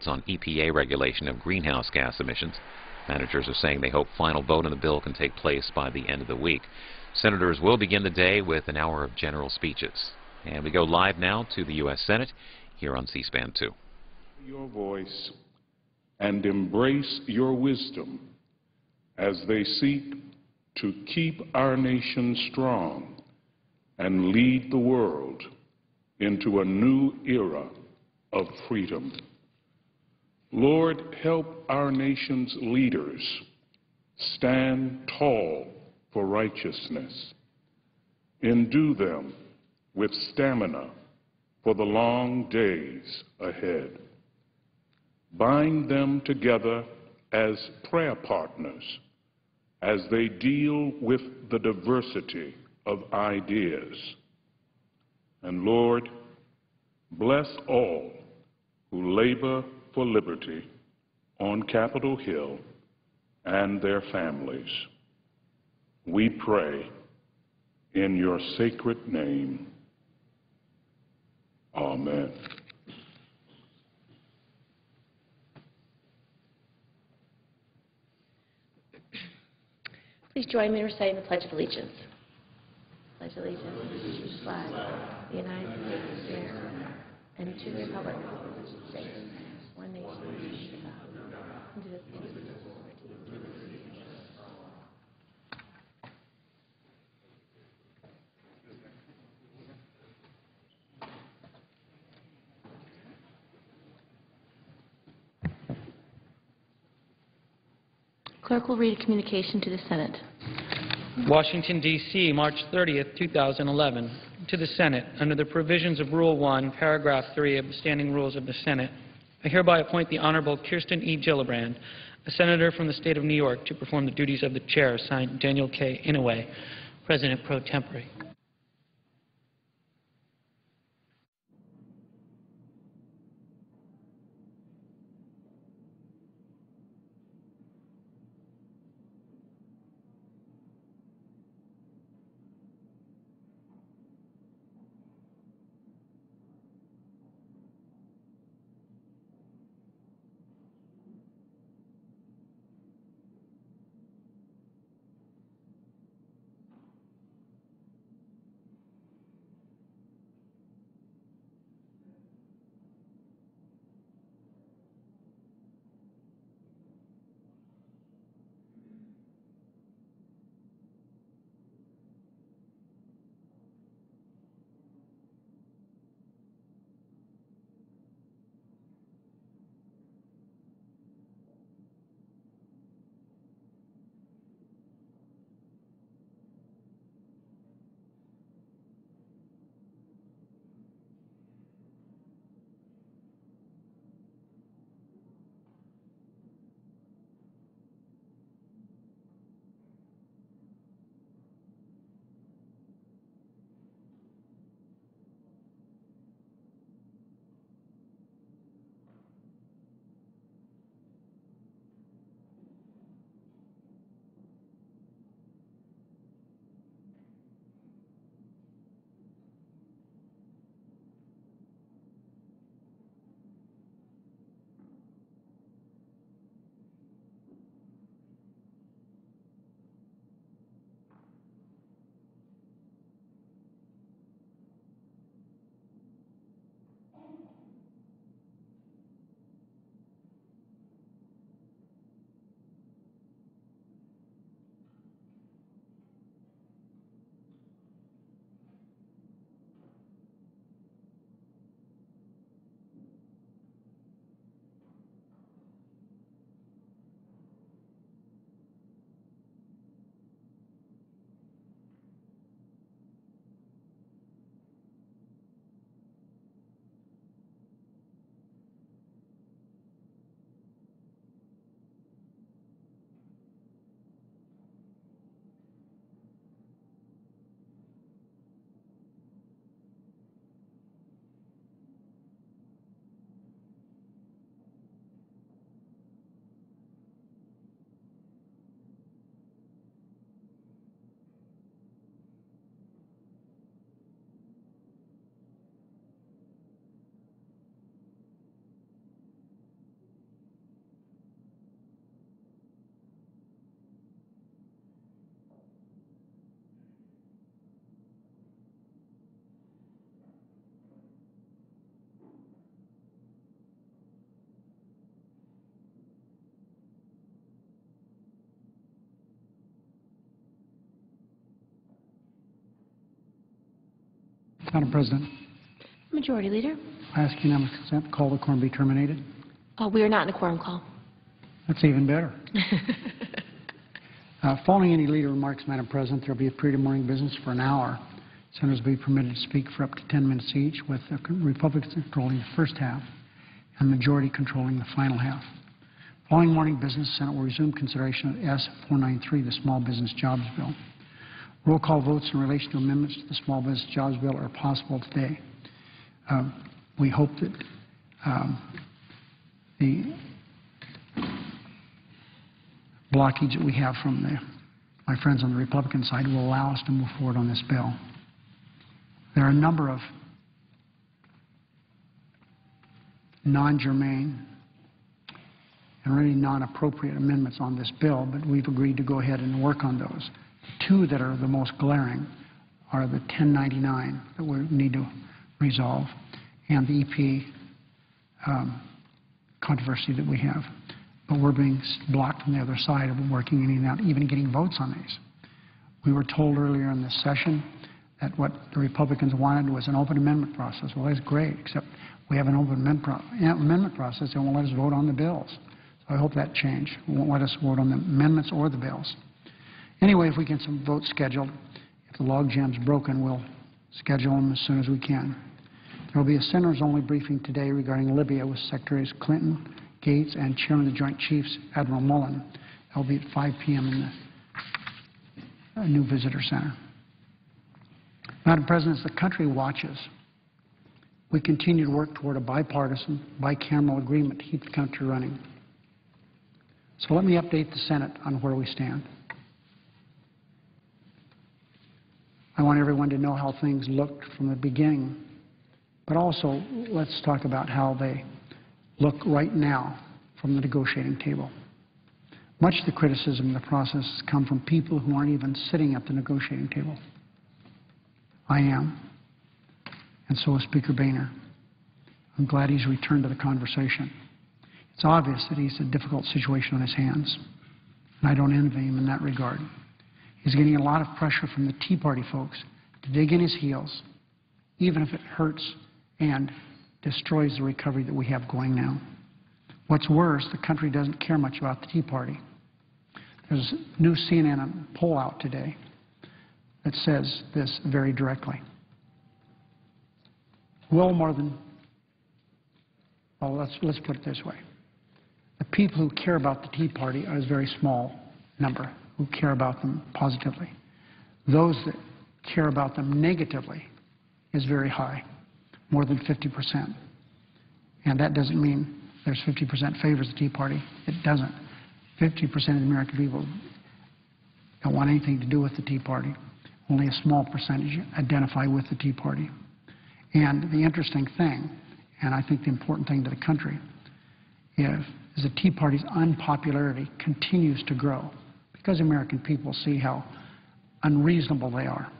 on EPA regulation of greenhouse gas emissions. Managers are saying they hope final vote on the bill can take place by the end of the week. Senators will begin the day with an hour of general speeches. And we go live now to the U.S. Senate here on C-SPAN 2. Your voice and embrace your wisdom as they seek to keep our nation strong and lead the world into a new era of freedom. Lord, help our nation's leaders stand tall for righteousness. Endue them with stamina for the long days ahead. Bind them together as prayer partners as they deal with the diversity of ideas. And Lord, bless all who labor for liberty on Capitol Hill and their families. We pray in your sacred name. Amen. Please join me in reciting the Pledge of Allegiance. Pledge allegiance to the flag of the United States of America and to the republic for which it stands, one nation, under God, indivisible, with liberty and justice. Clerk will read a communication to the Senate. Washington, D.C., March 30th, 2011. To the Senate, under the provisions of Rule 1, Paragraph 3 of the Standing Rules of the Senate, I hereby appoint the Honorable Kirsten E. Gillibrand, a senator from the state of New York, to perform the duties of the chair, signed Daniel K. Inouye, President pro tempore. Madam President, Majority Leader. I ask unanimous consent the call to quorum be terminated. We are not in a quorum call. That's even better. Following any leader remarks, Madam President, there will be a period of morning business for an hour. Senators will be permitted to speak for up to 10 minutes each, with the Republicans controlling the first half and the majority controlling the final half. Following morning business, the Senate will resume consideration of S-493, the Small Business Jobs Bill. Roll call votes in relation to amendments to the Small Business Jobs Bill are possible today. We hope that the blockage that we have from my friends on the Republican side will allow us to move forward on this bill. There are a number of non-germane and really non-appropriate amendments on this bill, but we've agreed to go ahead and work on those. Two that are the most glaring are the 1099 that we need to resolve and the EP controversy that we have. But we're being blocked from the other side of working any out, even getting votes on these. We were told earlier in this session that what the Republicans wanted was an open amendment process. Well, that's great, except we have an open amendment process. They won't let us vote on the bills. So I hope that change. They won't let us vote on the amendments or the bills. Anyway, if we get some votes scheduled, if the log jam's broken, we'll schedule them as soon as we can. There will be a senators-only briefing today regarding Libya with Secretaries Clinton, Gates, and Chairman of the Joint Chiefs, Admiral Mullen. That will be at 5 p.m. in the new visitor center. Madam President, as the country watches, we continue to work toward a bipartisan, bicameral agreement to keep the country running. So let me update the Senate on where we stand. I want everyone to know how things looked from the beginning, but also let's talk about how they look right now from the negotiating table. Much of the criticism of the process has come from people who aren't even sitting at the negotiating table. I am, and so is Speaker Boehner. I'm glad he's returned to the conversation. It's obvious that he's a difficult situation on his hands, and I don't envy him in that regard. He's getting a lot of pressure from the Tea Party folks to dig in his heels, even if it hurts and destroys the recovery that we have going now. What's worse, the country doesn't care much about the Tea Party. There's a new CNN poll out today that says this very directly. Well, let's put it this way. The people who care about the Tea Party are a very small number who care about them positively. Those that care about them negatively is very high, more than 50%. And that doesn't mean there's 50% favors the Tea Party. It doesn't. 50% of the American people don't want anything to do with the Tea Party. Only a small percentage identify with the Tea Party. And the interesting thing, and I think the important thing to the country, is the Tea Party's unpopularity continues to grow because American people see how unreasonable they are.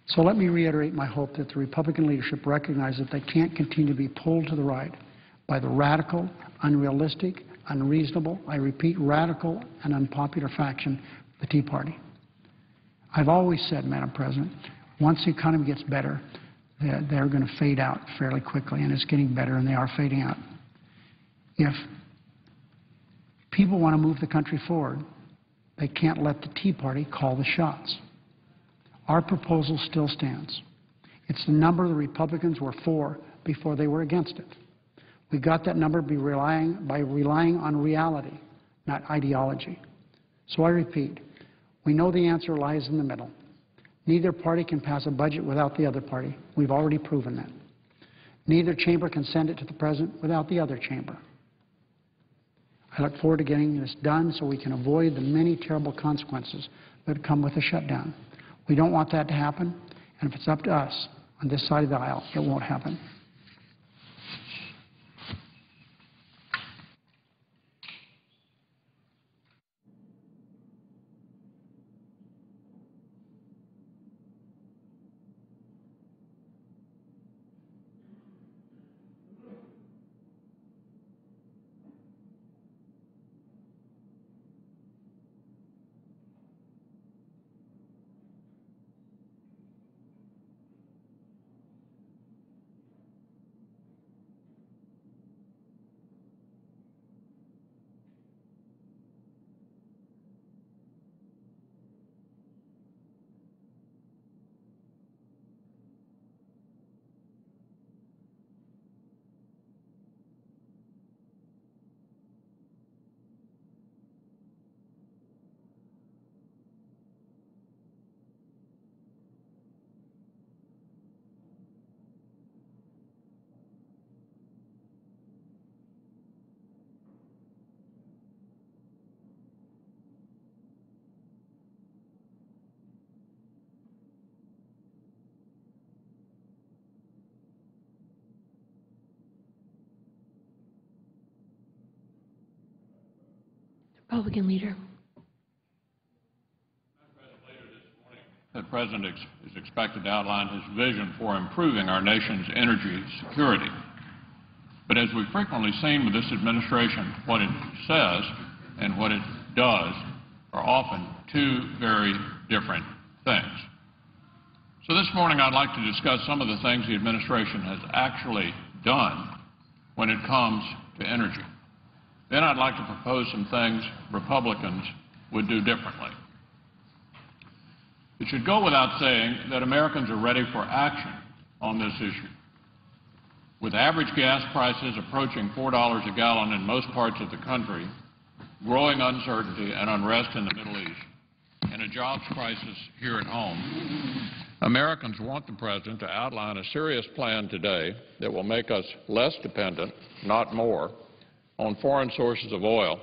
So let me reiterate my hope that the Republican leadership recognizes that they can't continue to be pulled to the right by the radical, unrealistic, unreasonable, I repeat, radical and unpopular faction, the Tea Party. I've always said, Madam President, once the economy gets better, they're going to fade out fairly quickly, and it's getting better, and they are fading out. If people want to move the country forward, they can't let the Tea Party call the shots. Our proposal still stands. It's the number the Republicans were for before they were against it. We got that number by relying on reality, not ideology. So I repeat, we know the answer lies in the middle. Neither party can pass a budget without the other party. We've already proven that. Neither chamber can send it to the President without the other chamber. I look forward to getting this done so we can avoid the many terrible consequences that come with a shutdown. We don't want that to happen, and if it's up to us on this side of the aisle, it won't happen. Republican leader. The President is expected to outline his vision for improving our nation's energy security. But as we've frequently seen with this administration, what it says and what it does are often two very different things. So this morning I'd like to discuss some of the things the administration has actually done when it comes to energy. Then I'd like to propose some things Republicans would do differently. It should go without saying that Americans are ready for action on this issue. With average gas prices approaching $4 a gallon in most parts of the country, growing uncertainty and unrest in the Middle East, and a jobs crisis here at home, Americans want the President to outline a serious plan today that will make us less dependent, not more, on foreign sources of oil,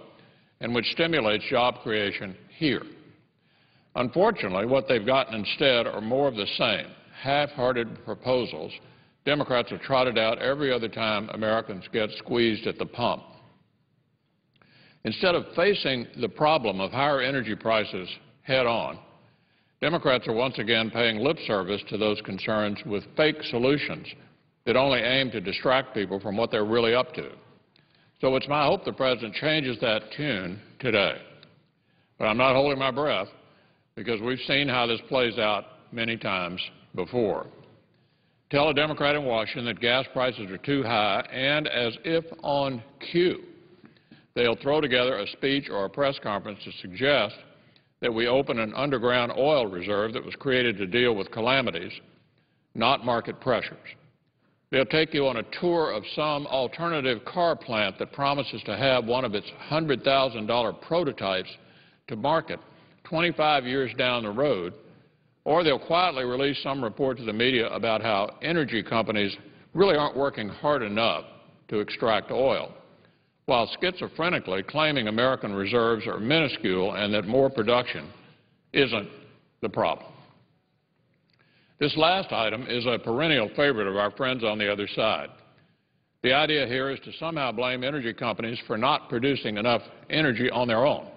and which stimulates job creation here. Unfortunately, what they've gotten instead are more of the same, half-hearted proposals Democrats have trotted out every other time Americans get squeezed at the pump. Instead of facing the problem of higher energy prices head-on, Democrats are once again paying lip service to those concerns with fake solutions that only aim to distract people from what they're really up to. So it's my hope the President changes that tune today. But I'm not holding my breath, because we've seen how this plays out many times before. Tell a Democrat in Washington that gas prices are too high, and as if on cue, they'll throw together a speech or a press conference to suggest that we open an underground oil reserve that was created to deal with calamities, not market pressures. They'll take you on a tour of some alternative car plant that promises to have one of its $100,000 prototypes to market 25 years down the road, or they'll quietly release some report to the media about how energy companies really aren't working hard enough to extract oil, while schizophrenically claiming American reserves are minuscule and that more production isn't the problem. This last item is a perennial favorite of our friends on the other side. The idea here is to somehow blame energy companies for not producing enough energy on their own.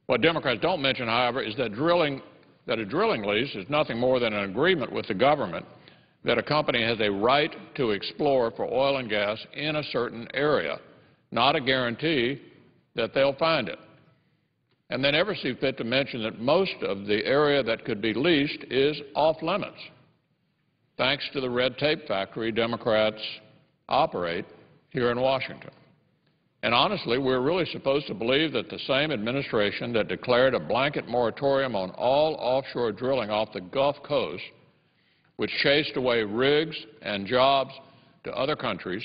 What Democrats don't mention, however, is that a drilling lease is nothing more than an agreement with the government that a company has a right to explore for oil and gas in a certain area, not a guarantee that they'll find it. And they never see fit to mention that most of the area that could be leased is off-limits, thanks to the red tape factory Democrats operate here in Washington. And honestly, we're really supposed to believe that the same administration that declared a blanket moratorium on all offshore drilling off the Gulf Coast, which chased away rigs and jobs to other countries,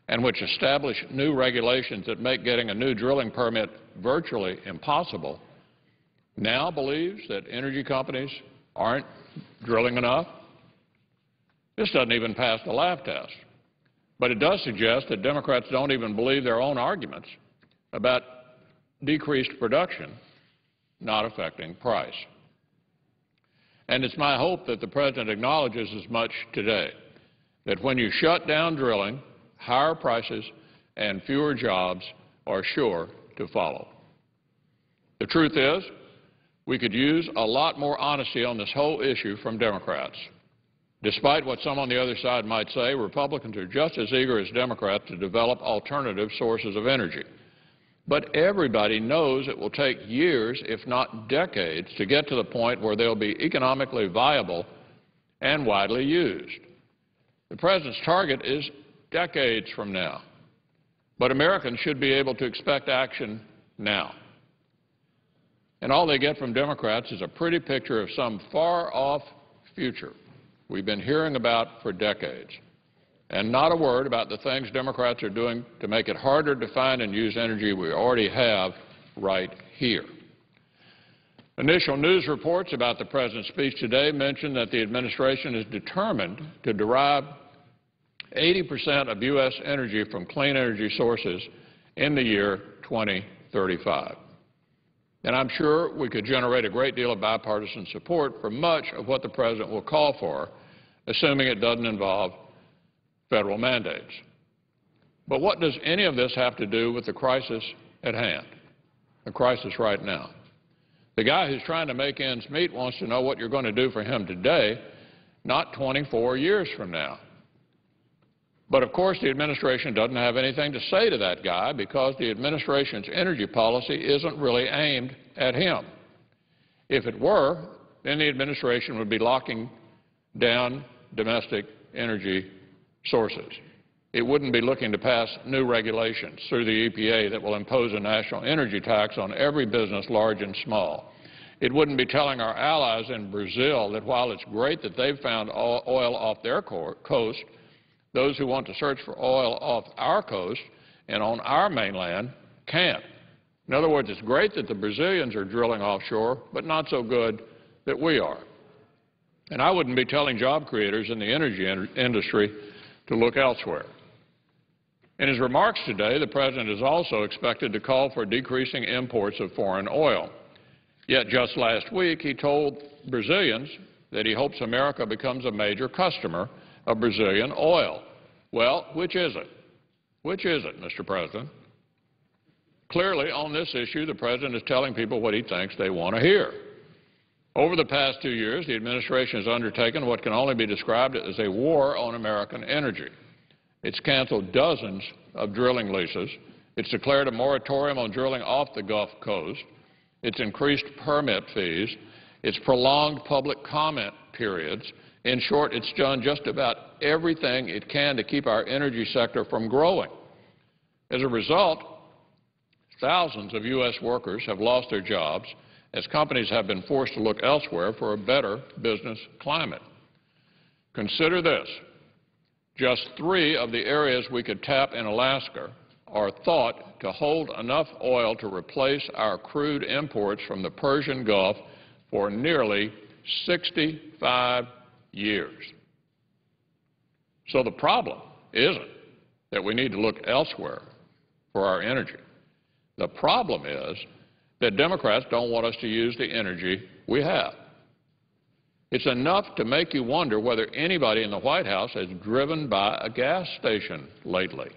and which established new regulations that make getting a new drilling permit virtually impossible, now believes that energy companies aren't drilling enough? This doesn't even pass the laugh test. But it does suggest that Democrats don't even believe their own arguments about decreased production not affecting price. And it's my hope that the President acknowledges as much today, that when you shut down drilling, higher prices and fewer jobs are sure to follow. The truth is, we could use a lot more honesty on this whole issue from Democrats. Despite what some on the other side might say, Republicans are just as eager as Democrats to develop alternative sources of energy. But everybody knows it will take years, if not decades, to get to the point where they'll be economically viable and widely used. The President's target is decades from now. But Americans should be able to expect action now. And all they get from Democrats is a pretty picture of some far-off future we've been hearing about for decades, and not a word about the things Democrats are doing to make it harder to find and use energy we already have right here. Initial news reports about the President's speech today mention that the administration is determined to derive 80% of U.S. energy from clean energy sources in the year 2035. And I'm sure we could generate a great deal of bipartisan support for much of what the President will call for, assuming it doesn't involve federal mandates. But what does any of this have to do with the crisis at hand? the crisis right now. The guy who's trying to make ends meet wants to know what you're going to do for him today, not 24 years from now. But, of course, the administration doesn't have anything to say to that guy because the administration's energy policy isn't really aimed at him. If it were, then the administration would be locking down domestic energy sources. It wouldn't be looking to pass new regulations through the EPA that will impose a national energy tax on every business, large and small. It wouldn't be telling our allies in Brazil that while it's great that they've found oil off their coast, those who want to search for oil off our coast and on our mainland can't. In other words, it's great that the Brazilians are drilling offshore, but not so good that we are. And I wouldn't be telling job creators in the energy industry to look elsewhere. In his remarks today, the President is also expected to call for decreasing imports of foreign oil. Yet just last week, he told Brazilians that he hopes America becomes a major customer of Brazilian oil. Well, which is it? Which is it, Mr. President? Clearly, on this issue, the President is telling people what he thinks they want to hear. Over the past 2 years, the administration has undertaken what can only be described as a war on American energy. It's canceled dozens of drilling leases. It's declared a moratorium on drilling off the Gulf Coast. It's increased permit fees. It's prolonged public comment periods. In short, it's done just about everything it can to keep our energy sector from growing. As a result, thousands of U.S. workers have lost their jobs as companies have been forced to look elsewhere for a better business climate. Consider this. Just 3 of the areas we could tap in Alaska are thought to hold enough oil to replace our crude imports from the Persian Gulf for nearly 65 years. So the problem isn't that we need to look elsewhere for our energy. The problem is that Democrats don't want us to use the energy we have. It's enough to make you wonder whether anybody in the White House has driven by a gas station lately.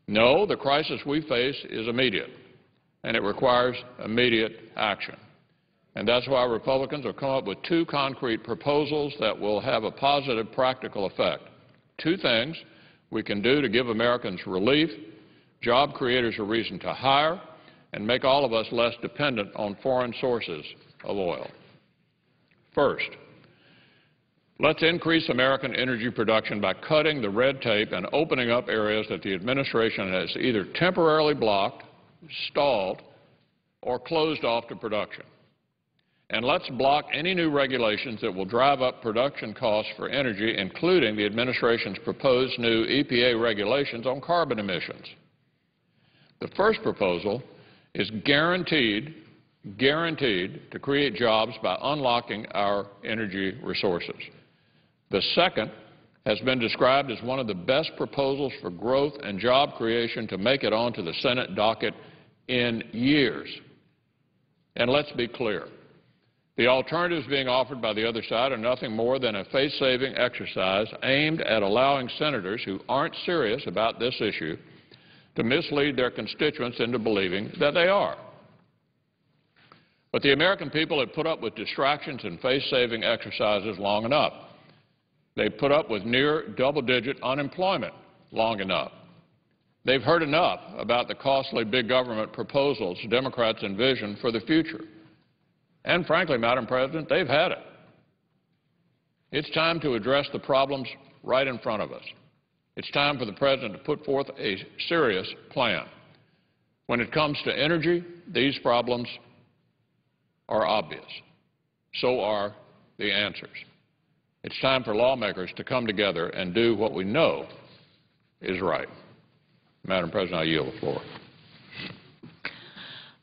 No, the crisis we face is immediate, and it requires immediate action. And that's why Republicans have come up with 2 concrete proposals that will have a positive practical effect. 2 things we can do to give Americans relief, job creators a reason to hire, and make all of us less dependent on foreign sources of oil. First, let's increase American energy production by cutting the red tape and opening up areas that the administration has either temporarily blocked, stalled, or closed off to production. And let's block any new regulations that will drive up production costs for energy, including the administration's proposed new EPA regulations on carbon emissions. The first proposal is guaranteed to create jobs by unlocking our energy resources. The second has been described as one of the best proposals for growth and job creation to make it onto the Senate docket in years. And let's be clear. The alternatives being offered by the other side are nothing more than a face-saving exercise aimed at allowing senators who aren't serious about this issue to mislead their constituents into believing that they are. But the American people have put up with distractions and face-saving exercises long enough. They've put up with near double-digit unemployment long enough. They've heard enough about the costly big government proposals Democrats envision for the future. And frankly, Madam President, they've had it. It's time to address the problems right in front of us. It's time for the President to put forth a serious plan. When it comes to energy, these problems are obvious. So are the answers. It's time for lawmakers to come together and do what we know is right. Madam President, I yield the floor.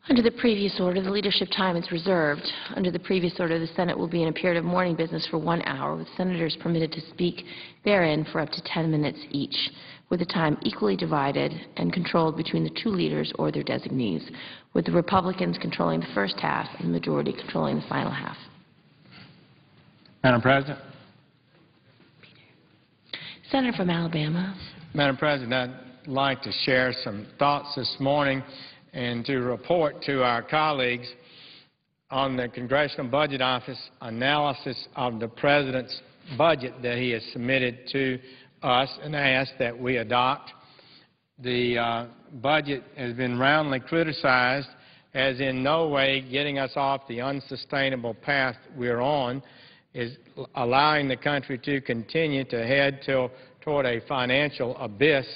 Under the previous order, the leadership time is reserved. Under the previous order, the Senate will be in a period of morning business for 1 hour, with senators permitted to speak therein for up to 10 minutes each, with the time equally divided and controlled between the 2 leaders or their designees, with the Republicans controlling the first half and the majority controlling the final half. Madam President. Senator from Alabama. Madam President, I'd like to share some thoughts this morning and to report to our colleagues on the Congressional Budget Office analysis of the President's budget that he has submitted to us and asked that we adopt. The budget has been roundly criticized as in no way getting us off the unsustainable path we're on, is allowing the country to continue to head toward a financial abyss.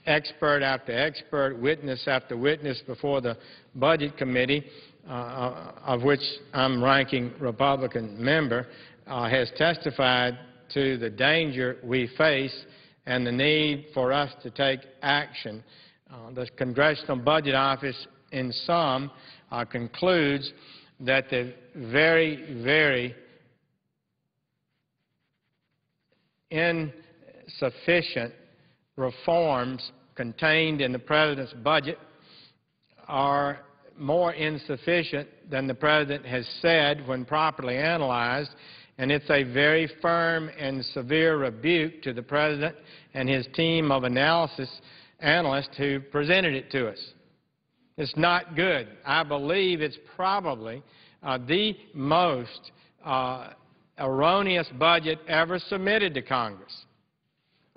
Expert after expert, witness after witness before the Budget Committee, of which I'm ranking Republican member, has testified to the danger we face and the need for us to take action. The Congressional Budget Office, in sum, concludes that the very, very insufficient reforms contained in the President's budget are more insufficient than the President has said when properly analyzed, and it's a very firm and severe rebuke to the President and his team of analysts who presented it to us. It's not good. I believe it's probably the most erroneous budget ever submitted to Congress.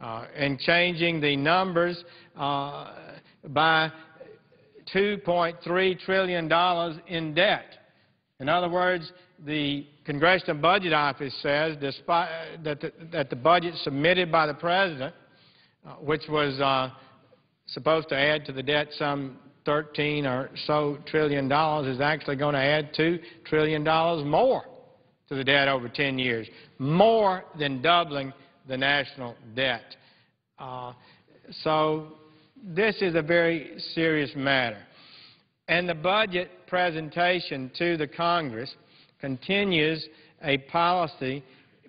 And changing the numbers by $2.3 trillion in debt. In other words, the Congressional Budget Office says that the budget submitted by the President, which was supposed to add to the debt some $13 or so trillion, is actually going to add $2 trillion more to the debt over 10 years, more than doubling the national debt. So this is a very serious matter. And the budget presentation to the Congress continues a policy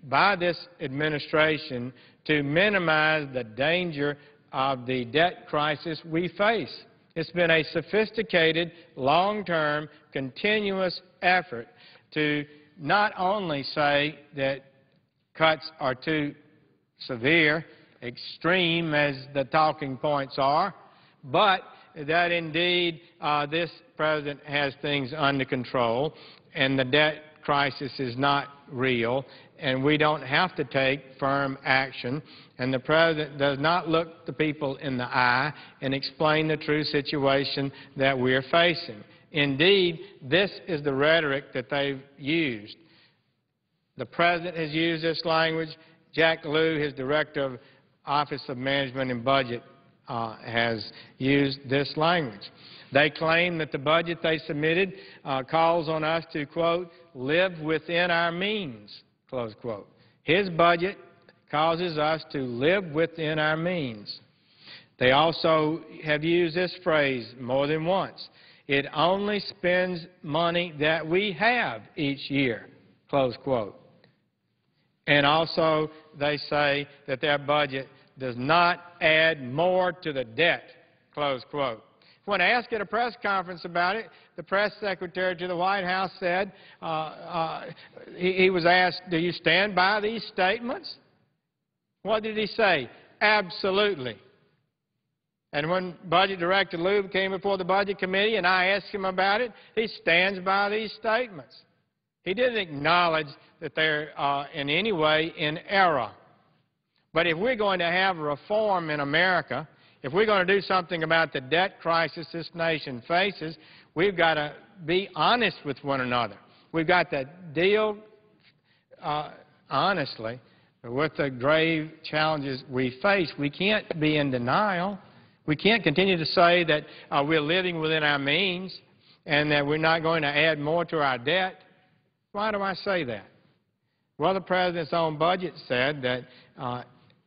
by this administration to minimize the danger of the debt crisis we face. It's been a sophisticated, long-term, continuous effort to not only say that cuts are too severe, extreme as the talking points are, but that indeed this President has things under control and the debt crisis is not real and we don't have to take firm action, and the President does not look the people in the eye and explain the true situation that we're facing. Indeed, this is the rhetoric that they've used. The President has used this language. Jack Lew, his Director of Office of Management and Budget, has used this language. They claim that the budget they submitted calls on us to, quote, live within our means, close quote. His budget causes us to live within our means. They also have used this phrase more than once. It only spends money that we have each year, close quote. And also they say that their budget does not add more to the debt, close quote. When asked at a press conference about it, the press secretary to the White House said, he was asked, do you stand by these statements? What did he say? Absolutely. And when Budget Director Lew came before the Budget Committee and I asked him about it, he stands by these statements. He didn't acknowledge that they're in any way in error. But if we're going to have reform in America, if we're going to do something about the debt crisis this nation faces, we've got to be honest with one another. We've got to deal honestly with the grave challenges we face. We can't be in denial. We can't continue to say that we're living within our means and that we're not going to add more to our debt. Why do I say that? Well, the President's own budget said that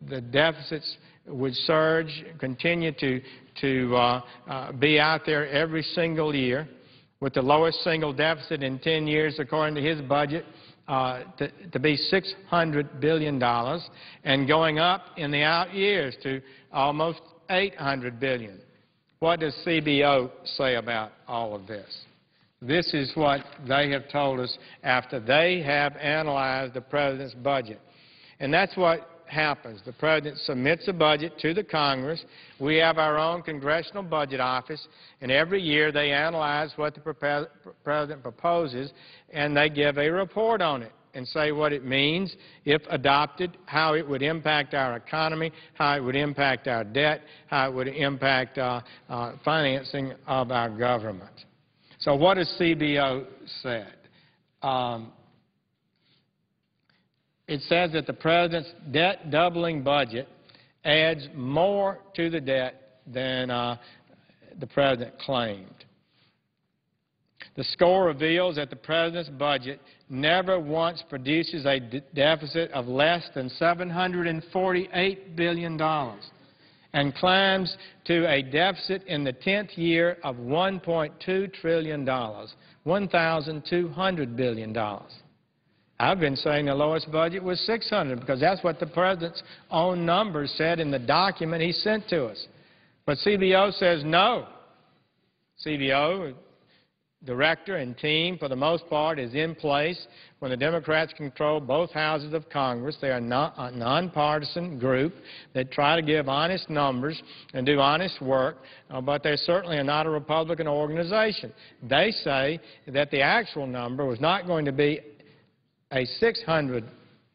the deficits would surge, continue to be out there every single year, with the lowest single deficit in 10 years, according to his budget, to be $600 billion, and going up in the out years to almost $800 billion. What does CBO say about all of this? This is what they have told us after they have analyzed the President's budget. And that's what happens. The President submits a budget to the Congress. We have our own Congressional Budget Office, and every year they analyze what the President proposes, and they give a report on it and say what it means if adopted, how it would impact our economy, how it would impact our debt, how it would impact financing of our government. So what has CBO said? It says that the President's debt doubling budget adds more to the debt than the President claimed. The score reveals that the President's budget never once produces a deficit of less than $748 billion and climbs to a deficit in the 10th year of $1.2 trillion, $1,200 billion. I've been saying the lowest budget was $600 because that's what the President's own numbers said in the document he sent to us. But CBO says no. CBO, director and team, for the most part, is in place when the Democrats control both houses of Congress. They are not a nonpartisan group that try to give honest numbers and do honest work, but they certainly are not a Republican organization. They say that the actual number was not going to be a $600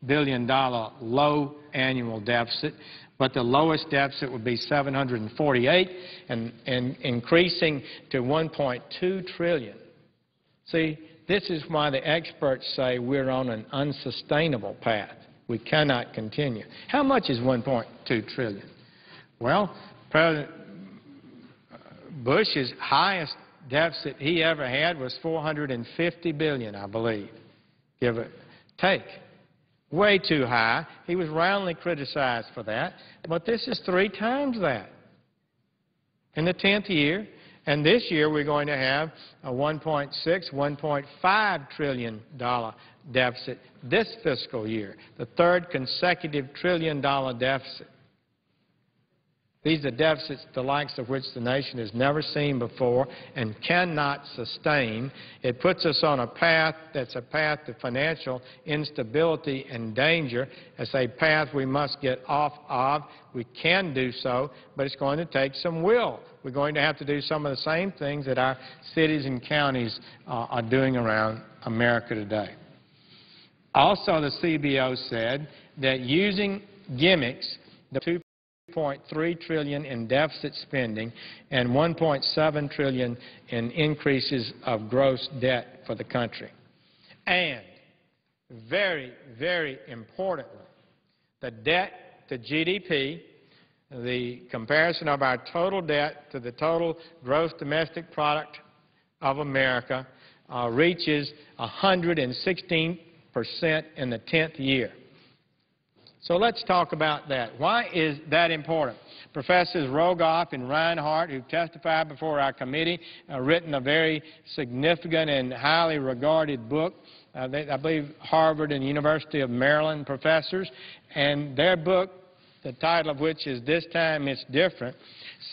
billion low annual deficit, but the lowest deficit would be $748 and increasing to $1.2 trillion. See, this is why the experts say we're on an unsustainable path. We cannot continue. How much is $1.2 trillion? Well, President Bush's highest deficit he ever had was $450 billion, I believe. Give or take. Way too high. He was roundly criticized for that. But this is 3 times that in the 10th year. And this year we're going to have a $1.6, $1.5 trillion deficit this fiscal year, the 3rd consecutive trillion-dollar deficit. These are deficits the likes of which the nation has never seen before and cannot sustain. It puts us on a path that's a path to financial instability and danger. It's a path we must get off of. We can do so, but it's going to take some will. We're going to have to do some of the same things that our cities and counties are doing around America today. Also, the CBO said that using gimmicks, the $2.3 trillion in deficit spending and $1.7 trillion in increases of gross debt for the country. And very, very importantly, the debt to GDP, the comparison of our total debt to the total gross domestic product of America reaches 116% in the 10th year. So let's talk about that. Why is that important? Professors Rogoff and Reinhardt, who testified before our committee, written a very significant and highly regarded book. I believe Harvard and University of Maryland professors. And their book, the title of which is This Time It's Different,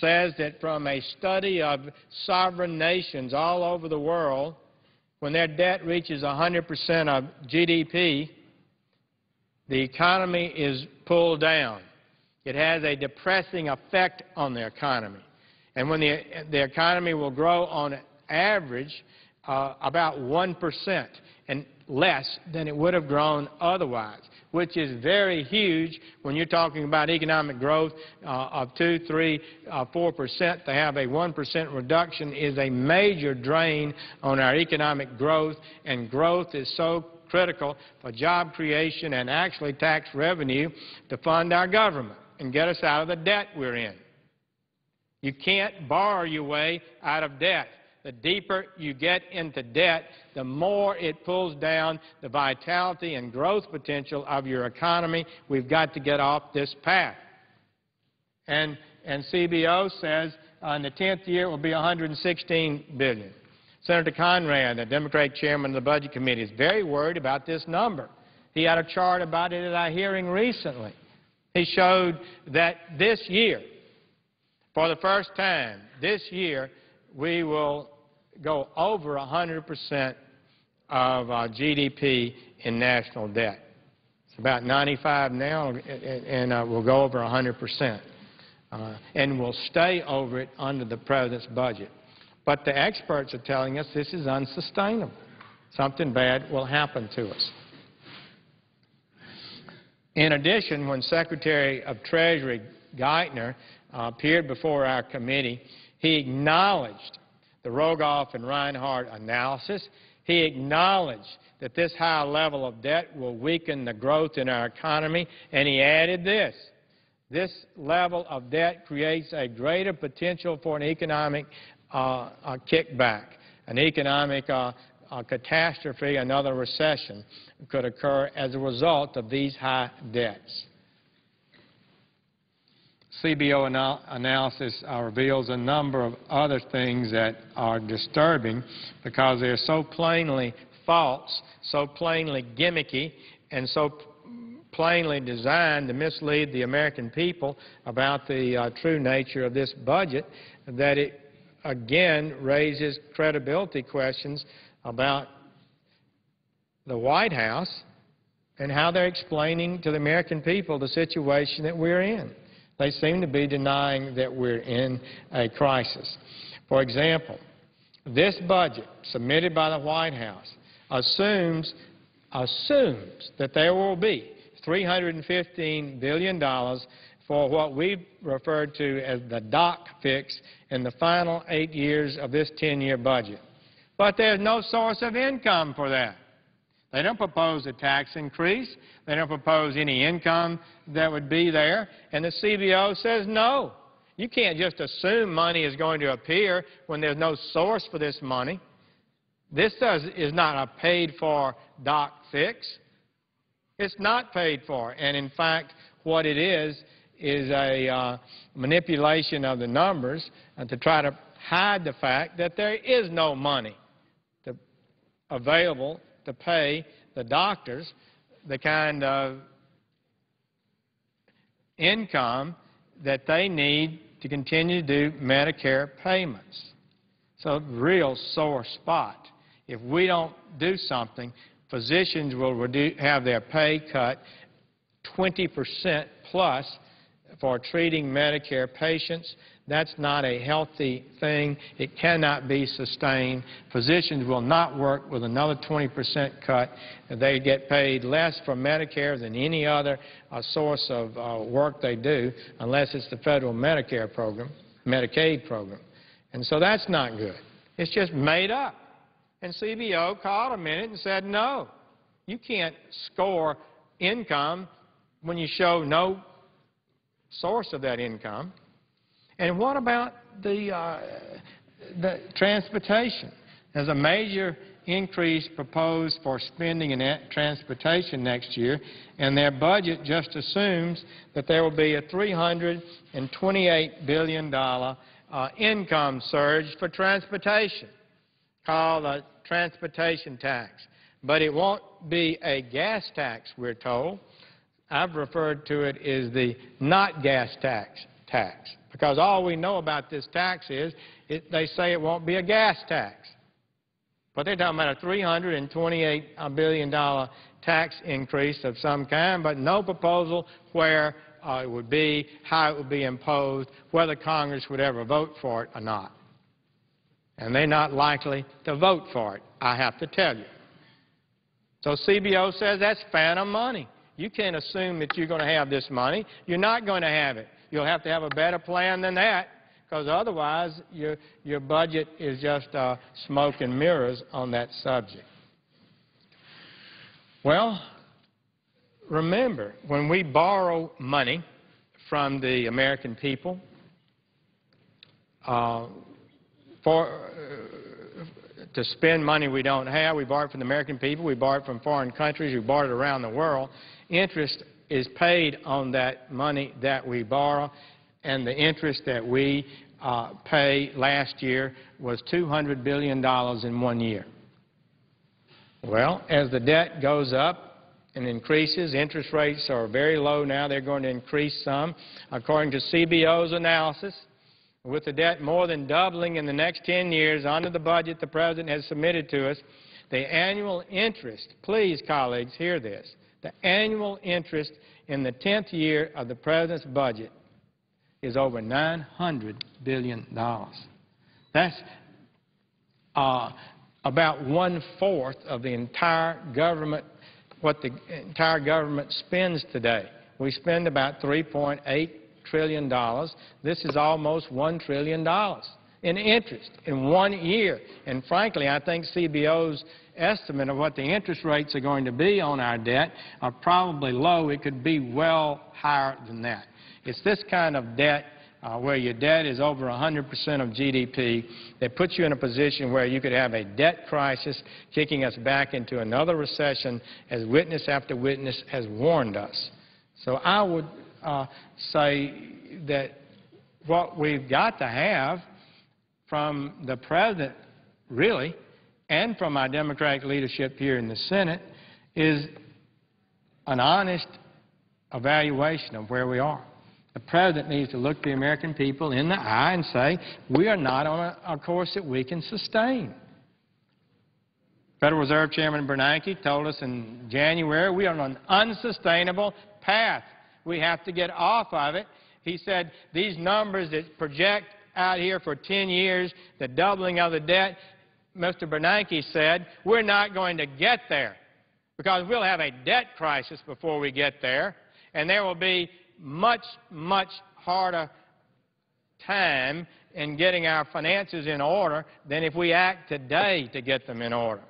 says that from a study of sovereign nations all over the world, when their debt reaches 100% of GDP, the economy is pulled down. It has a depressing effect on the economy. And when the economy will grow on average about 1% and less than it would have grown otherwise, which is very huge when you're talking about economic growth of 2, 3, 4%. To have a 1% reduction is a major drain on our economic growth, and growth is so critical for job creation and actually tax revenue to fund our government and get us out of the debt we're in. You can't borrow your way out of debt. The deeper you get into debt, the more it pulls down the vitality and growth potential of your economy. We've got to get off this path. And CBO says in the 10th year it will be $116 billion. Senator Conrad, the Democratic chairman of the Budget Committee, is very worried about this number. He had a chart about it at our hearing recently. He showed that this year, for the first time, this year, we will go over 100% of our GDP in national debt. It's about 95 now, and we'll go over 100%. And we'll stay over it under the President's budget. But the experts are telling us this is unsustainable. Something bad will happen to us. In addition, when Secretary of Treasury Geithner appeared before our committee, he acknowledged the Rogoff and Reinhardt analysis. He acknowledged that this high level of debt will weaken the growth in our economy, and he added this: this level of debt creates a greater potential for an economic kickback, an economic catastrophe, another recession could occur as a result of these high debts. CBO analysis reveals a number of other things that are disturbing because they're so plainly false, so plainly gimmicky, and so plainly designed to mislead the American people about the true nature of this budget that it again raises credibility questions about the White House and how they're explaining to the American people the situation that we're in. They seem to be denying that we're in a crisis. For example, this budget submitted by the White House assumes that there will be $315 billion for what we've referred to as the doc fix in the final 8 years of this 10-year budget. But there's no source of income for that. They don't propose a tax increase. They don't propose any income that would be there. And the CBO says no. You can't just assume money is going to appear when there's no source for this money. This is not a paid-for doc fix. It's not paid for. And in fact, what it is a manipulation of the numbers to try to hide the fact that there is no money available to pay the doctors the kind of income that they need to continue to do Medicare payments. So real sore spot. If we don't do something, physicians will have their pay cut 20% plus for treating Medicare patients. That's not a healthy thing. It cannot be sustained. Physicians will not work with another 20% cut. They get paid less from Medicare than any other source of work they do, unless it's the federal Medicare program, Medicaid program. And so that's not good. It's just made up. And CBO called a minute and said, no, you can't score income when you show no source of that income. And what about the transportation? There's a major increase proposed for spending in transportation next year, and their budget just assumes that there will be a $328 billion income surge for transportation, called a transportation tax. But it won't be a gas tax, we're told. I've referred to it as the not gas tax, because all we know about this tax is they say it won't be a gas tax. But they're talking about a $328 billion tax increase of some kind, but no proposal where it would be, how it would be imposed, whether Congress would ever vote for it or not. And they're not likely to vote for it, I have to tell you. So CBO says that's phantom money. You can't assume that you're going to have this money. You're not going to have it. You'll have to have a better plan than that, because otherwise your budget is just smoke and mirrors on that subject. Well, remember, when we borrow money from the American people to spend money we don't have, we borrow it from the American people, we borrow it from foreign countries, we borrow it around the world. Interest is paid on that money that we borrow, and the interest that we pay last year was $200 billion in 1 year. Well, as the debt goes up and increases, interest rates are very low now. They're going to increase some. According to CBO's analysis, with the debt more than doubling in the next 10 years under the budget the President has submitted to us, the annual interest, please, colleagues, hear this, The annual interest in the 10th year of the President's budget is over $900 billion. That's about 1/4 of the entire government, what the entire government spends today. We spend about $3.8 trillion. This is almost $1 trillion in interest in 1 year. And frankly, I think CBO's estimate of what the interest rates are going to be on our debt are probably low. It could be well higher than that. It's this kind of debt where your debt is over 100% of GDP that puts you in a position where you could have a debt crisis kicking us back into another recession, as witness after witness has warned us. So I would say that what we've got to have from the President, really, and from our Democratic leadership here in the Senate is an honest evaluation of where we are. The President needs to look the American people in the eye and say, we are not on a course that we can sustain. Federal Reserve Chairman Bernanke told us in January we are on an unsustainable path. We have to get off of it. He said these numbers that project out here for 10 years, the doubling of the debt, Mr. Bernanke said, we're not going to get there because we'll have a debt crisis before we get there, and there will be much, much harder time in getting our finances in order than if we act today to get them in order.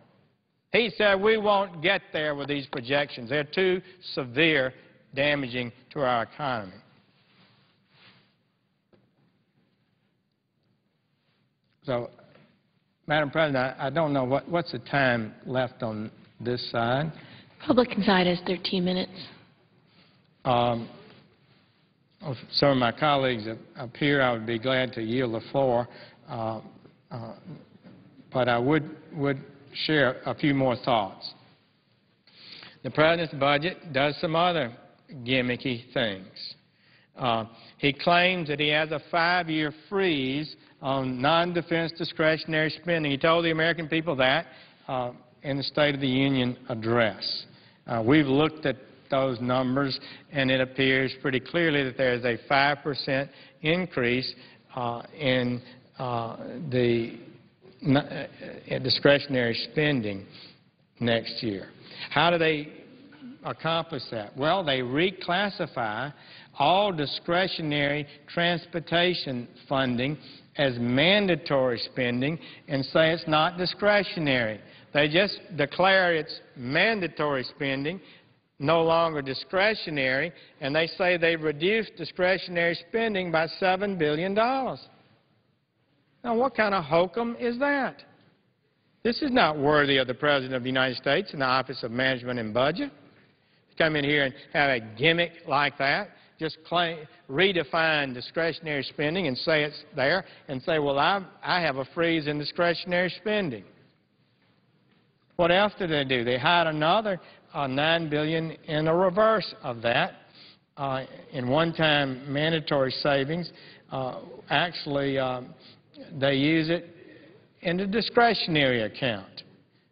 He said we won't get there with these projections. They're too severe, damaging to our economy. So, Madam President, I don't know what's the time left on this side. Republican side is 13 minutes. Some of my colleagues up here, I would be glad to yield the floor, but I would share a few more thoughts. The President's budget does some other gimmicky things. He claims that he has a 5-year freeze on non-defense discretionary spending. He told the American people that in the State of the Union address. We've looked at those numbers, and it appears pretty clearly that there is a 5% increase in the discretionary spending next year. How do they accomplish that? Well, they reclassify all discretionary transportation funding as mandatory spending and say it's not discretionary. They just declare it's mandatory spending, no longer discretionary, and they say they've reduced discretionary spending by $7 billion. Now, what kind of hokum is that? This is not worthy of the President of the United States and the Office of Management and Budget. To come in here and have a gimmick like that, just redefine discretionary spending and say it's there, and say, well, I have a freeze in discretionary spending. What else did they do? They hired another $9 billion in a reverse of that in one-time mandatory savings. Actually, they use it in the discretionary account,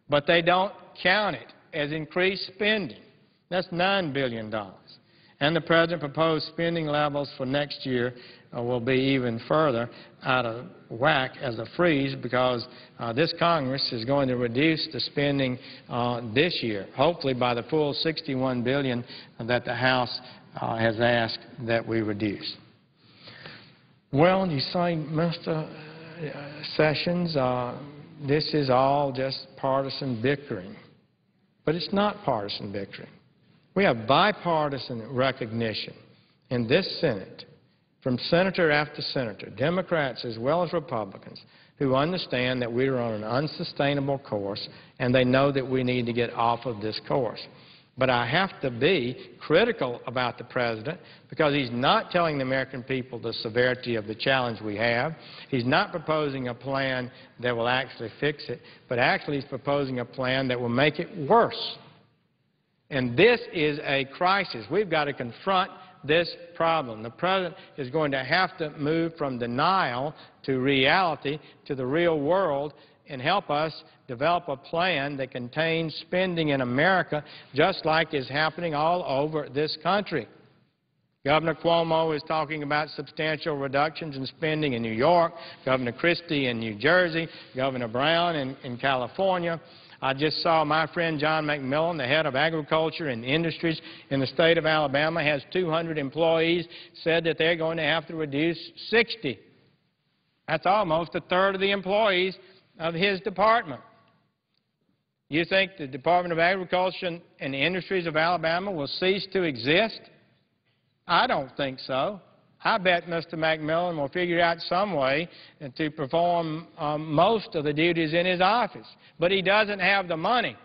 but they don't count it as increased spending. That's $9 billion. And the President proposed spending levels for next year will be even further out of whack as a freeze because this Congress is going to reduce the spending this year, hopefully by the full $61 billion that the House has asked that we reduce. Well, you say, Mr. Sessions, this is all just partisan bickering. But it's not partisan bickering. We have bipartisan recognition in this Senate from senator after senator, Democrats as well as Republicans, who understand that we are on an unsustainable course and they know that we need to get off of this course. But I have to be critical about the President because he's not telling the American people the severity of the challenge we have. He's not proposing a plan that will actually fix it, but actually he's proposing a plan that will make it worse. And this is a crisis. We've got to confront this problem. The President is going to have to move from denial to reality, to the real world, and help us develop a plan that contains spending in America just like is happening all over this country. Governor Cuomo is talking about substantial reductions in spending in New York, Governor Christie in New Jersey, Governor Brown in California. I just saw my friend John McMillan, the head of Agriculture and Industries in the state of Alabama, has 200 employees, said that they're going to have to reduce 60. That's almost a third of the employees of his department. You think the Department of Agriculture and Industries of Alabama will cease to exist? I don't think so. I bet Mr. McMillan will figure out some way to perform most of the duties in his office. But he doesn't have the money.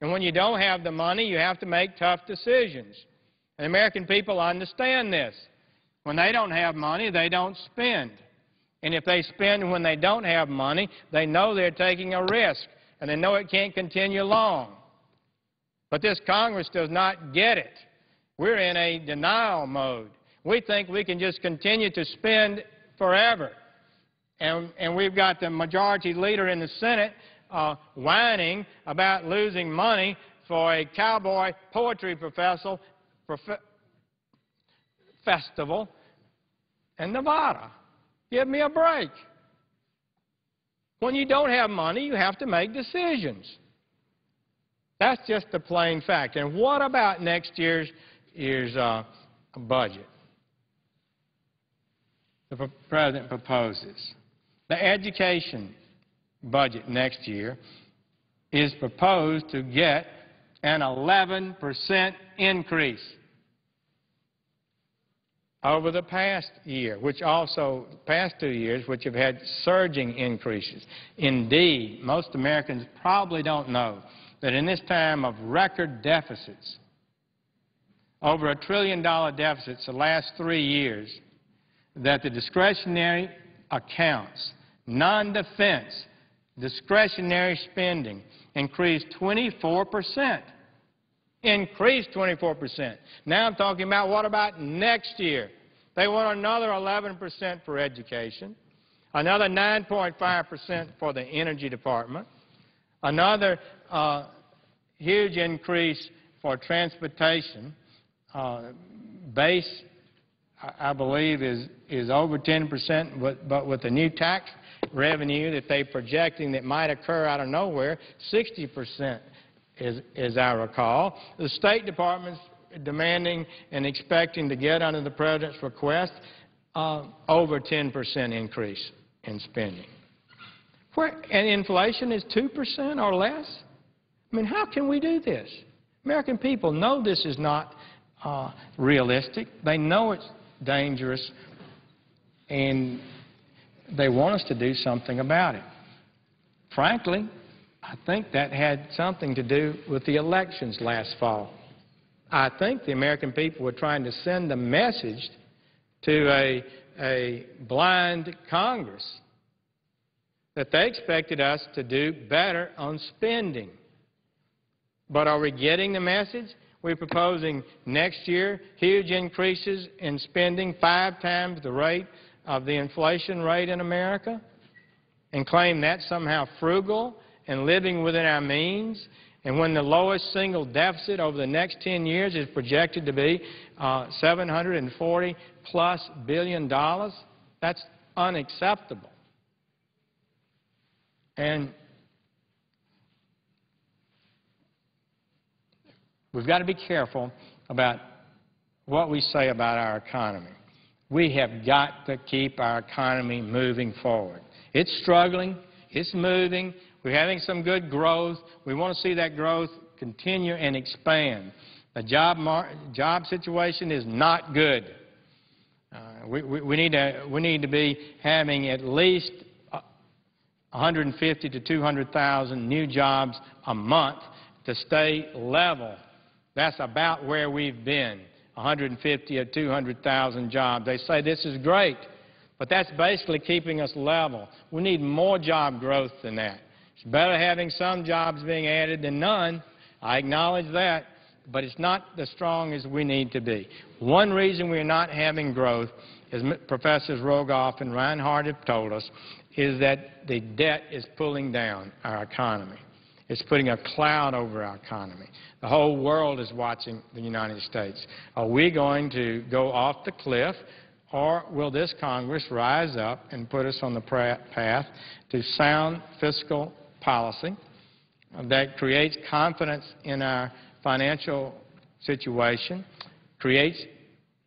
And when you don't have the money, you have to make tough decisions. And American people understand this. When they don't have money, they don't spend. And if they spend when they don't have money, they know they're taking a risk, and they know it can't continue long. But this Congress does not get it. We're in a denial mode. We think we can just continue to spend forever. And we've got the majority leader in the Senate whining about losing money for a cowboy poetry festival in Nevada. Give me a break. When you don't have money, you have to make decisions. That's just the plain fact. And what about next year's budget? The President proposes. The education budget next year is proposed to get an 11% increase over the past year, past 2 years, which have had surging increases. Indeed, most Americans probably don't know that in this time of record deficits, over $1 trillion deficits the last 3 years, that the discretionary accounts, non-defense, discretionary spending increased 24%. Increased 24%. Now I'm talking about what about next year? They want another 11% for education, another 9.5% for the Energy Department, another huge increase for transportation. Base, I believe, is over 10%, but with the new tax revenue that they're projecting that might occur out of nowhere, 60%. As I recall. The State Department's demanding and expecting to get under the President's request over 10% increase in spending. And inflation is 2% or less? I mean, how can we do this? American people know this is not realistic. They know it's dangerous, and they want us to do something about it. Frankly, I think that had something to do with the elections last fall. I think the American people were trying to send a message to a blind Congress that they expected us to do better on spending. But are we getting the message? We're proposing next year huge increases in spending, 5 times the rate of the inflation rate in America, and claim that's somehow frugal and living within our means. And when the lowest single deficit over the next 10 years is projected to be $740+ billion, that's unacceptable. And we've got to be careful about what we say about our economy. We have got to keep our economy moving forward. It's struggling. It's moving. We're having some good growth. We want to see that growth continue and expand. The job situation is not good. We need to be having at least 150 to 200,000 new jobs a month to stay level. That's about where we've been, 150 or 200,000 jobs. They say this is great, but that's basically keeping us level. We need more job growth than that. It's better having some jobs being added than none. I acknowledge that, but it's not as strong as we need to be. One reason we're not having growth as Professors Rogoff and Reinhardt have told us, is that the debt is pulling down our economy. It's putting a cloud over our economy. The whole world is watching the United States. Are we going to go off the cliff, or will this Congress rise up and put us on the path to sound fiscal policy that creates confidence in our financial situation, creates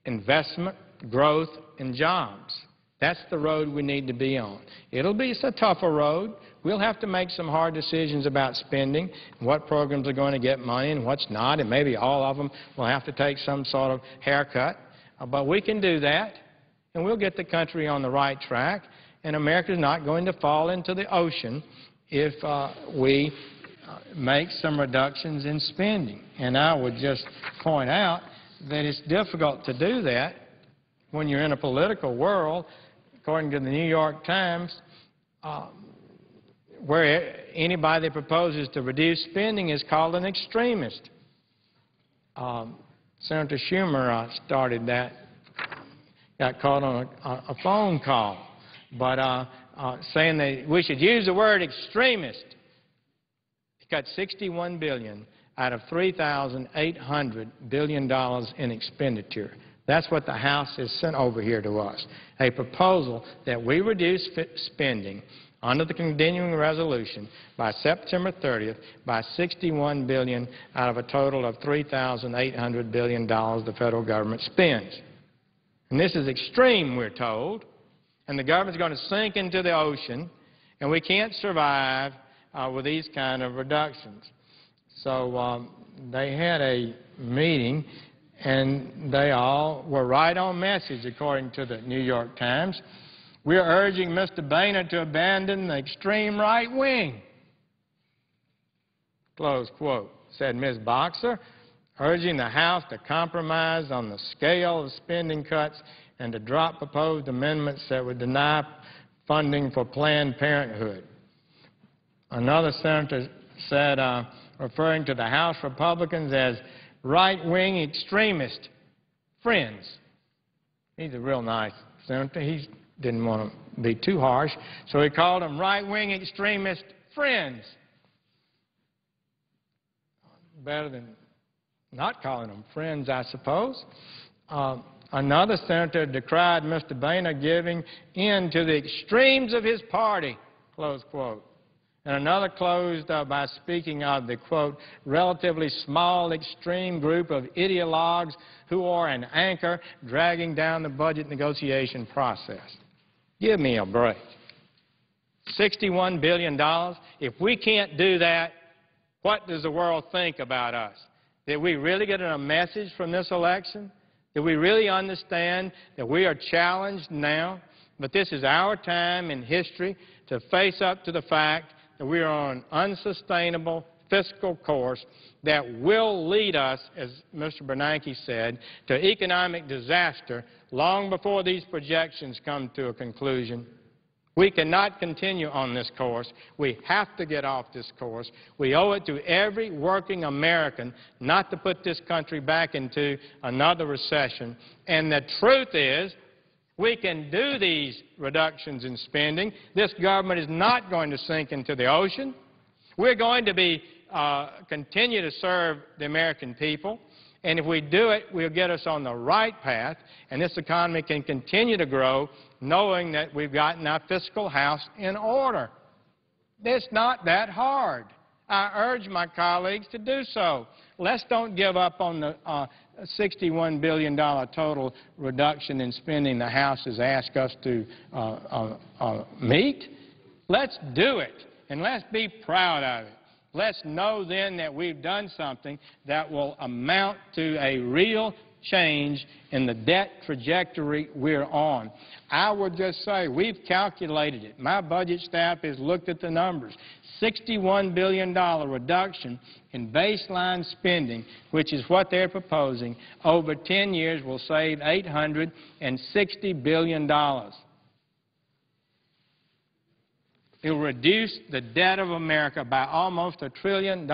investment, growth, and jobs? That's the road we need to be on. It's a tougher road. We'll have to make some hard decisions about spending, what programs are going to get money and what's not, and maybe all of them will have to take some sort of haircut. But we can do that, and we'll get the country on the right track, and America's not going to fall into the ocean if we make some reductions in spending. And I would just point out that it's difficult to do that when you're in a political world, according to the New York Times, where anybody that proposes to reduce spending is called an extremist. Senator Schumer started that, got caught on a phone call, but saying that we should use the word extremist. He cut $61 billion out of $3,800 billion in expenditure. That's what the House has sent over here to us, a proposal that we reduce spending under the continuing resolution by September 30th by $61 billion out of a total of $3,800 billion the federal government spends. And this is extreme, we're told, and the government's going to sink into the ocean, and we can't survive with these kind of reductions. So they had a meeting, and they all were right on message, according to the New York Times. We're urging Mr. Boehner to abandon the extreme right wing, close quote, said Ms. Boxer, urging the House to compromise on the scale of spending cuts and to drop proposed amendments that would deny funding for Planned Parenthood. Another senator said, referring to the House Republicans as right-wing extremist friends. He's a real nice senator. He didn't want to be too harsh, so he called them right-wing extremist friends. Better than not calling them friends, I suppose. Another senator decried Mr. Boehner giving in to the extremes of his party, close quote. And another closed by speaking of the, quote, relatively small extreme group of ideologues who are an anchor dragging down the budget negotiation process. Give me a break. $61 billion. If we can't do that, what does the world think about us? Did we really get a message from this election? Did we really understand that we are challenged now? But this is our time in history to face up to the fact that we are on an unsustainable fiscal course that will lead us, as Mr. Bernanke said, to economic disaster long before these projections come to a conclusion. We cannot continue on this course. We have to get off this course. We owe it to every working American not to put this country back into another recession. And the truth is, we can do these reductions in spending. This government is not going to sink into the ocean. We're going to continue to serve the American people. And if we do it, we'll get us on the right path, and this economy can continue to grow knowing that we've gotten our fiscal house in order. It's not that hard. I urge my colleagues to do so. Let's don't give up on the $61 billion total reduction in spending the House has asked us to meet. Let's do it, and let's be proud of it. Let's know then that we've done something that will amount to a real change in the debt trajectory we're on. I would just say we've calculated it. My budget staff has looked at the numbers. $61 billion reduction in baseline spending, which is what they're proposing, over 10 years will save $860 billion. It will reduce the debt of America by almost $1 trillion.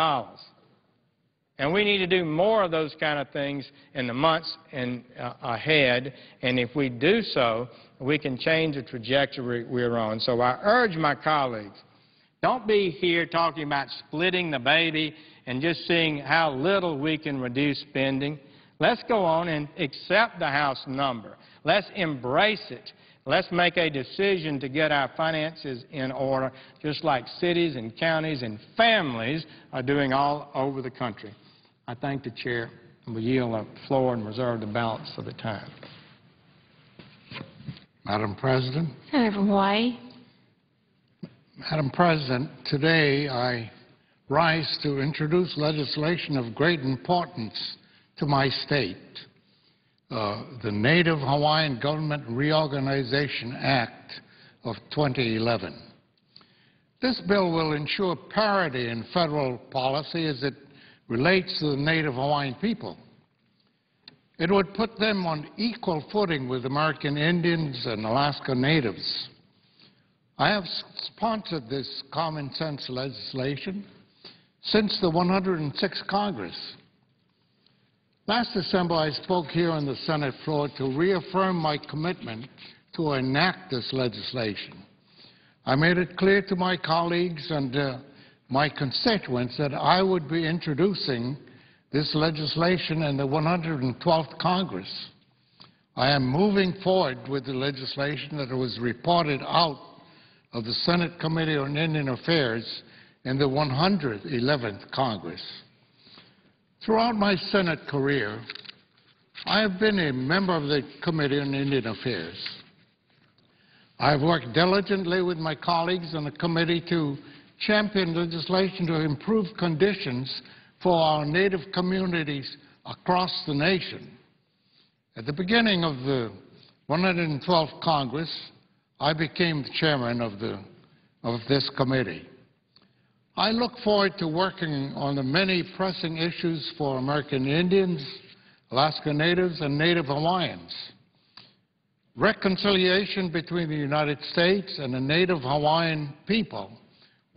And we need to do more of those kind of things in the months ahead. And if we do so, we can change the trajectory we're on. So I urge my colleagues, don't be here talking about splitting the baby and just seeing how little we can reduce spending. Let's go on and accept the House number. Let's embrace it. Let's make a decision to get our finances in order, just like cities and counties and families are doing all over the country. I thank the Chair and will yield the floor and reserve the balance of the time. Madam President. Senator from Hawaii. Madam President, today I rise to introduce legislation of great importance to my state, the Native Hawaiian Government Reorganization Act of 2011. This bill will ensure parity in federal policy as it relates to the Native Hawaiian people. It would put them on equal footing with American Indians and Alaska Natives. I have sponsored this common sense legislation since the 106th Congress. Last December, I spoke here on the Senate floor to reaffirm my commitment to enact this legislation. I made it clear to my colleagues and my constituents that I would be introducing this legislation in the 112th Congress. I am moving forward with the legislation that was reported out of the Senate Committee on Indian Affairs in the 111th Congress. Throughout my Senate career, I have been a member of the Committee on Indian Affairs. I have worked diligently with my colleagues on the committee to champion legislation to improve conditions for our Native communities across the nation. At the beginning of the 112th Congress, I became the chairman of this committee. I look forward to working on the many pressing issues for American Indians, Alaska Natives, and Native Hawaiians. Reconciliation between the United States and the Native Hawaiian people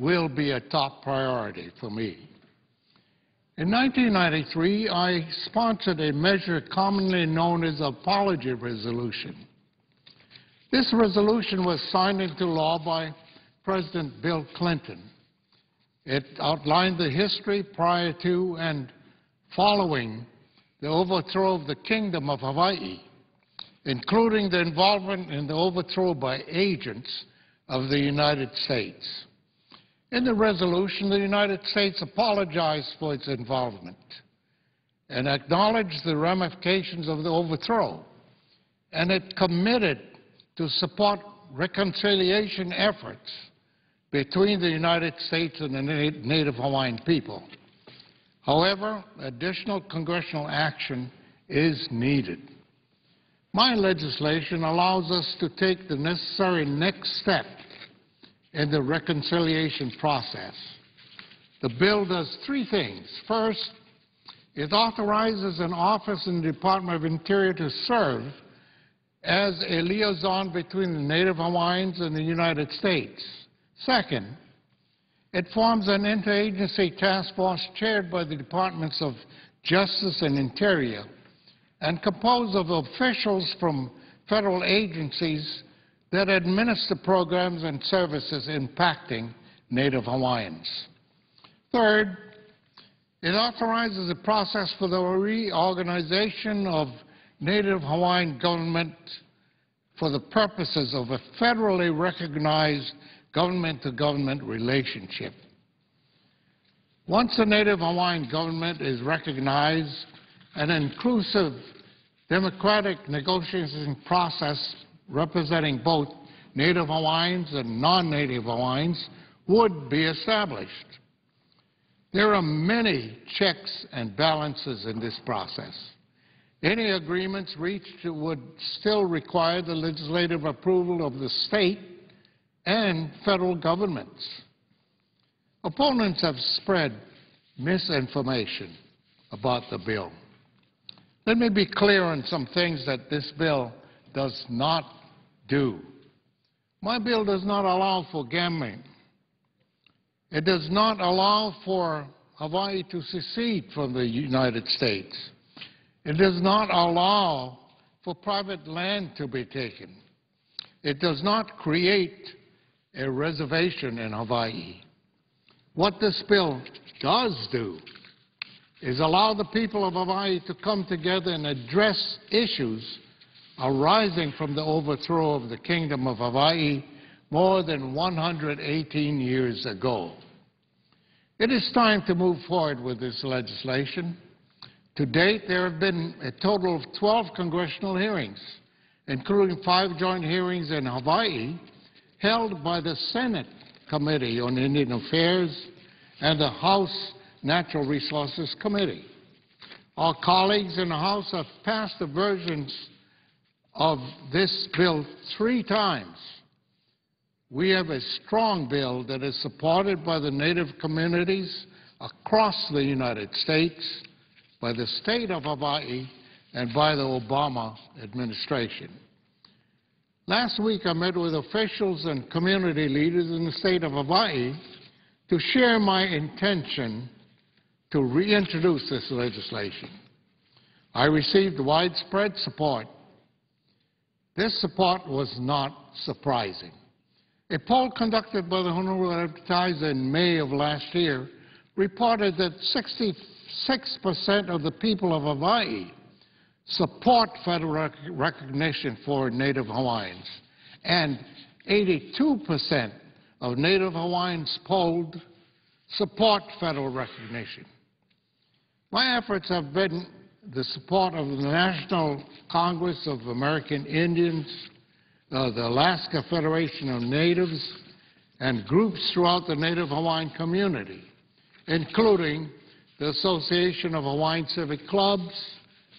will be a top priority for me. In 1993, I sponsored a measure commonly known as Apology Resolution. This resolution was signed into law by President Bill Clinton. It outlined the history prior to and following the overthrow of the Kingdom of Hawaii, including the involvement in the overthrow by agents of the United States. In the resolution, the United States apologized for its involvement and acknowledged the ramifications of the overthrow, and it committed to support reconciliation efforts between the United States and the Native Hawaiian people. However, additional congressional action is needed. My legislation allows us to take the necessary next step in the reconciliation process. The bill does three things. First, it authorizes an office in the Department of Interior to serve as a liaison between the Native Hawaiians and the United States. Second, it forms an interagency task force chaired by the Departments of Justice and Interior and composed of officials from federal agencies that administer programs and services impacting Native Hawaiians. Third, it authorizes a process for the reorganization of Native Hawaiian government for the purposes of a federally recognized government-to-government relationship. Once the Native Hawaiian government is recognized, an inclusive democratic negotiation process representing both Native Hawaiians and non-Native Hawaiians would be established. There are many checks and balances in this process. Any agreements reached would still require the legislative approval of the state and federal governments. Opponents have spread misinformation about the bill. Let me be clear on some things that this bill does not do. My bill does not allow for gambling. It does not allow for Hawaii to secede from the United States. It does not allow for private land to be taken. It does not create a reservation in Hawaii. What this bill does do is allow the people of Hawaii to come together and address issues arising from the overthrow of the Kingdom of Hawaii more than 118 years ago. It is time to move forward with this legislation. To date, there have been a total of 12 congressional hearings, including 5 joint hearings in Hawaii held by the Senate Committee on Indian Affairs and the House Natural Resources Committee. Our colleagues in the House have passed the versions of this bill 3 times. We have a strong bill that is supported by the Native communities across the United States, by the state of Hawaii, and by the Obama administration. Last week, I met with officials and community leaders in the state of Hawaii to share my intention to reintroduce this legislation. I received widespread support. This support was not surprising. A poll conducted by the Honorable Advertiser in May of last year reported that 66% of the people of Hawaii support federal recognition for Native Hawaiians, and 82% of Native Hawaiians polled support federal recognition. My efforts have been the support of the National Congress of American Indians, the Alaska Federation of Natives, and groups throughout the Native Hawaiian community, including the Association of Hawaiian Civic Clubs,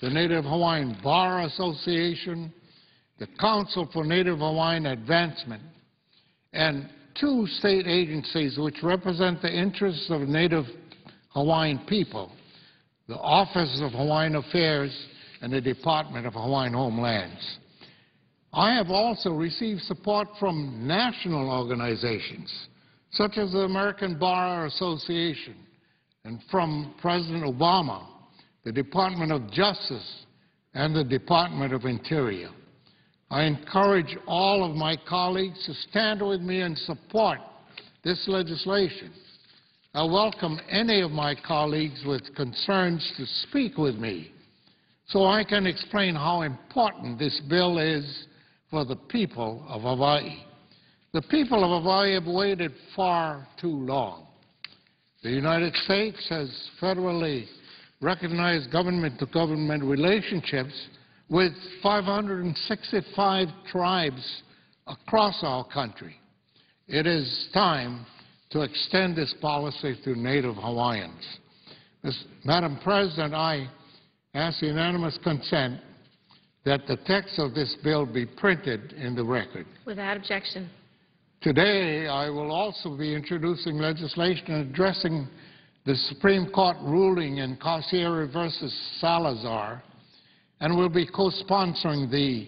the Native Hawaiian Bar Association, the Council for Native Hawaiian Advancement, and 2 state agencies which represent the interests of Native Hawaiian people, the Office of Hawaiian Affairs and the Department of Hawaiian Homelands. I have also received support from national organizations, such as the American Bar Association, and from President Obama, the Department of Justice, and the Department of Interior. I encourage all of my colleagues to stand with me and support this legislation. I welcome any of my colleagues with concerns to speak with me so I can explain how important this bill is for the people of Hawaii. The people of Hawaii have waited far too long. The United States has federally recognized government-to-government relationships with 565 tribes across our country. It is time to extend this policy to Native Hawaiians. Madam President, I ask unanimous consent that the text of this bill be printed in the record. Without objection. Today, I will also be introducing legislation addressing the Supreme Court ruling in Carcieri versus Salazar, and will be co-sponsoring the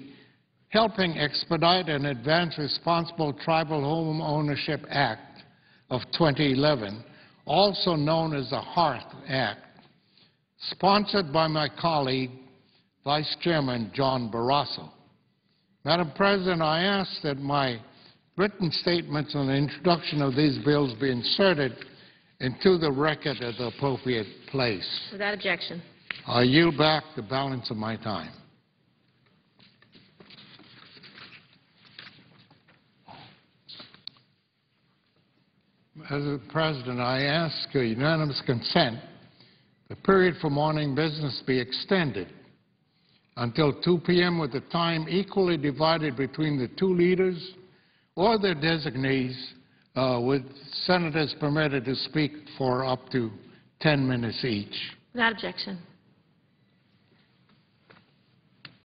Helping Expedite and Advance Responsible Tribal Home Ownership Act of 2011, also known as the HEART Act, sponsored by my colleague, Vice Chairman John Barrasso. Madam President, I ask that my written statements on the introduction of these bills be inserted into the record at the appropriate place. Without objection. I yield back the balance of my time. Madam President, I ask unanimous consent the period for morning business be extended until 2 p.m. with the time equally divided between the 2 leaders or their designees, with senators permitted to speak for up to 10 minutes each. Without objection.